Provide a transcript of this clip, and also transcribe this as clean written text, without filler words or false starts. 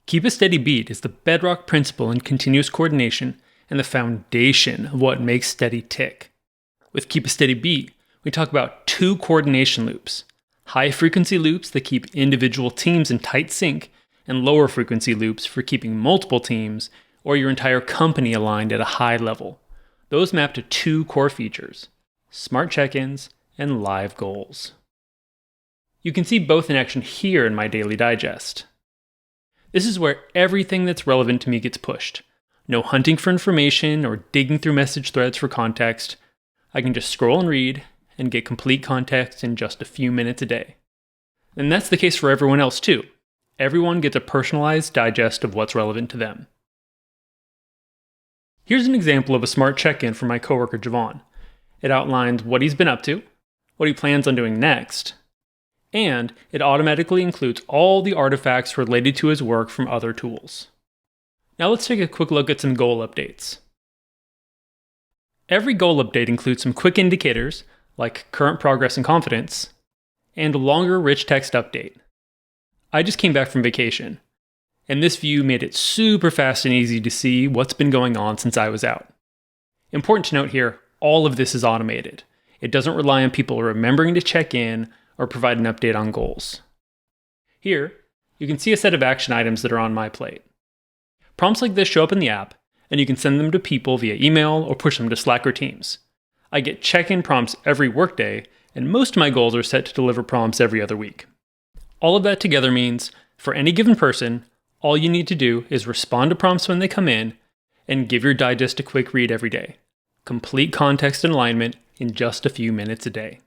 Keep a steady beat is the bedrock principle in continuous coordination and the foundation of what makes steady tick. With Keep a Steady Beat, we talk about two coordination loops: high-frequency loops that keep individual teams in tight sync, and lower-frequency loops for keeping multiple teams or your entire company aligned at a high level. Those map to two core features: smart check-ins and live goals. You can see both in action here in my daily digest. This is where everything that's relevant to me gets pushed. No hunting for information or digging through message threads for context. I can just scroll and read and get complete context in just a few minutes a day. And that's the case for everyone else too. Everyone gets a personalized digest of what's relevant to them. Here's an example of a smart check-in from my coworker Javon. It outlines what he's been up to, what he plans on doing next, and it automatically includes all the artifacts related to his work from other tools. Now let's take a quick look at some goal updates. Every goal update includes some quick indicators, like current progress and confidence, and a longer rich text update. I just came back from vacation, and this view made it super fast and easy to see what's been going on since I was out. Important to note here, all of this is automated. It doesn't rely on people remembering to check in or provide an update on goals. Here, you can see a set of action items that are on my plate. Prompts like this show up in the app, and you can send them to people via email or push them to Slack or Teams. I get check-in prompts every workday, and most of my goals are set to deliver prompts every other week. All of that together means, for any given person, all you need to do is respond to prompts when they come in, and give your digest a quick read every day. Complete context and alignment in just a few minutes a day.